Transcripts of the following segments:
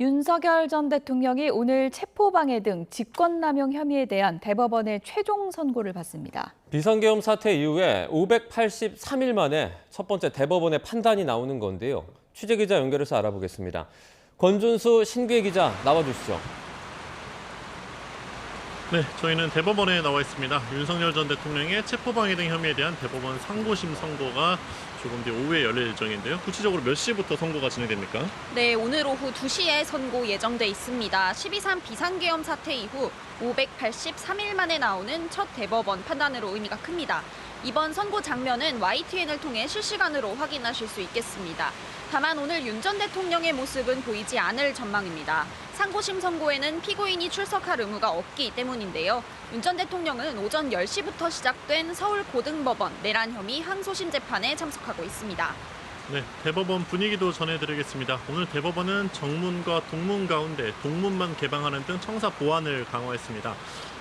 윤석열 전 대통령이 오늘 체포방해 등 직권남용 혐의에 대한 대법원의 최종 선고를 받습니다. 비상계엄 사태 이후에 583일 만에 첫 번째 대법원의 판단이 나오는 건데요. 취재기자 연결해서 알아보겠습니다. 권준수 신규의 기자 나와주시죠. 네, 저희는 대법원에 나와 있습니다. 윤석열 전 대통령의 체포방해 등 혐의에 대한 대법원 상고심 선고가 조금 뒤 오후에 열릴 예정인데요. 구체적으로 몇 시부터 선고가 진행됩니까? 네, 오늘 오후 2시에 선고 예정돼 있습니다. 12.3 비상계엄 사태 이후 583일 만에 나오는 첫 대법원 판단으로 의미가 큽니다. 이번 선고 장면은 YTN을 통해 실시간으로 확인하실 수 있겠습니다. 다만 오늘 윤 전 대통령의 모습은 보이지 않을 전망입니다. 상고심 선고에는 피고인이 출석할 의무가 없기 때문인데요. 윤 전 대통령은 오전 10시부터 시작된 서울고등법원 내란 혐의 항소심 재판에 참석하고 있습니다. 네, 대법원 분위기도 전해드리겠습니다. 오늘 대법원은 정문과 동문 가운데 동문만 개방하는 등 청사 보안을 강화했습니다.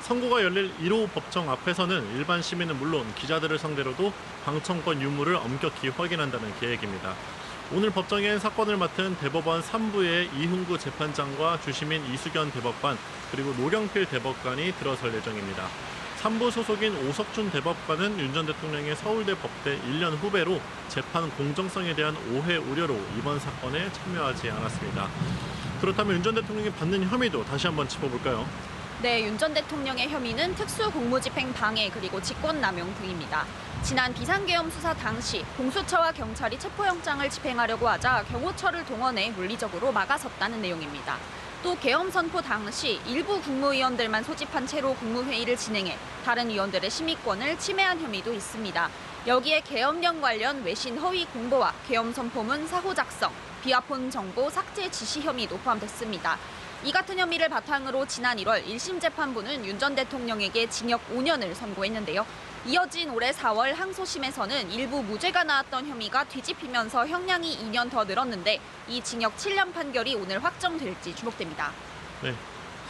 선고가 열릴 1호 법정 앞에서는 일반 시민은 물론 기자들을 상대로도 방청권 유무를 엄격히 확인한다는 계획입니다. 오늘 법정엔 사건을 맡은 대법원 3부의 이훈구 재판장과 주심인 이수견 대법관 그리고 노경필 대법관이 들어설 예정입니다. 3부 소속인 오석준 대법관은 윤 전 대통령의 서울대 법대 1년 후배로 재판 공정성에 대한 오해 우려로 이번 사건에 참여하지 않았습니다. 그렇다면 윤 전 대통령이 받는 혐의도 다시 한번 짚어볼까요? 네, 윤 전 대통령의 혐의는 특수공무집행 방해 그리고 직권남용 등입니다. 지난 비상계엄 수사 당시 공수처와 경찰이 체포영장을 집행하려고 하자 경호처를 동원해 물리적으로 막아섰다는 내용입니다. 또 계엄 선포 당시 일부 국무위원들만 소집한 채로 국무회의를 진행해 다른 위원들의 심의권을 침해한 혐의도 있습니다. 여기에 계엄령 관련 외신 허위 공보와 계엄 선포문 사호 작성, 비화폰 정보 삭제 지시 혐의도 포함됐습니다. 이 같은 혐의를 바탕으로 지난 1월 1심 재판부는 윤 전 대통령에게 징역 5년을 선고했는데요. 이어진 올해 4월 항소심에서는 일부 무죄가 나왔던 혐의가 뒤집히면서 형량이 2년 더 늘었는데 이 징역 7년 판결이 오늘 확정될지 주목됩니다. 네,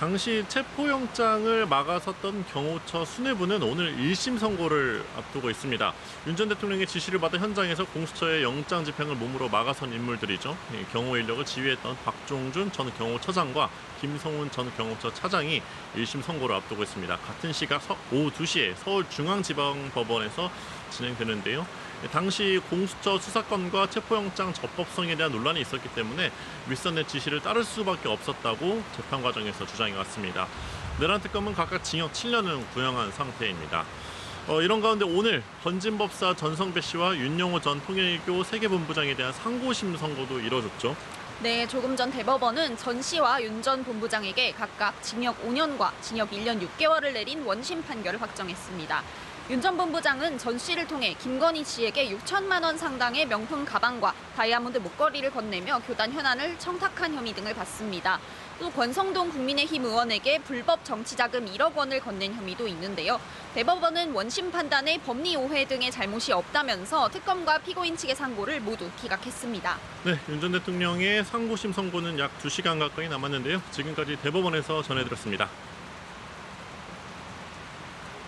당시 체포영장을 막아섰던 경호처 수뇌부는 오늘 1심 선고를 앞두고 있습니다. 윤 전 대통령의 지시를 받아 현장에서 공수처의 영장 집행을 몸으로 막아선 인물들이죠. 경호 인력을 지휘했던 박종준 전 경호처장과 김성훈 전 경호처 차장이 1심 선고를 앞두고 있습니다. 같은 시각 오후 2시에 서울중앙지방법원에서 진행되는데요. 당시 공수처 수사권과 체포영장 적법성에 대한 논란이 있었기 때문에 윗선의 지시를 따를 수밖에 없었다고 재판 과정에서 주장해왔습니다. 내란 특검은 각각 징역 7년을 구형한 상태입니다. 이런 가운데 오늘 건진법사 전성배 씨와 윤영호 전 통일교 세계본부장에 대한 상고심 선고도 이뤄졌죠. 네, 조금 전 대법원은 전 씨와 윤 전 본부장에게 각각 징역 5년과 징역 1년 6개월을 내린 원심 판결을 확정했습니다. 윤 전 본부장은 전 씨를 통해 김건희 씨에게 6천만 원 상당의 명품 가방과 다이아몬드 목걸이를 건네며 교단 현안을 청탁한 혐의 등을 받습니다. 또 권성동 국민의힘 의원에게 불법 정치자금 1억 원을 건넨 혐의도 있는데요. 대법원은 원심 판단에 법리 오해 등의 잘못이 없다면서 특검과 피고인 측의 상고를 모두 기각했습니다. 네, 윤 전 대통령의 상고심 선고는 약 2시간 가까이 남았는데요. 지금까지 대법원에서 전해드렸습니다.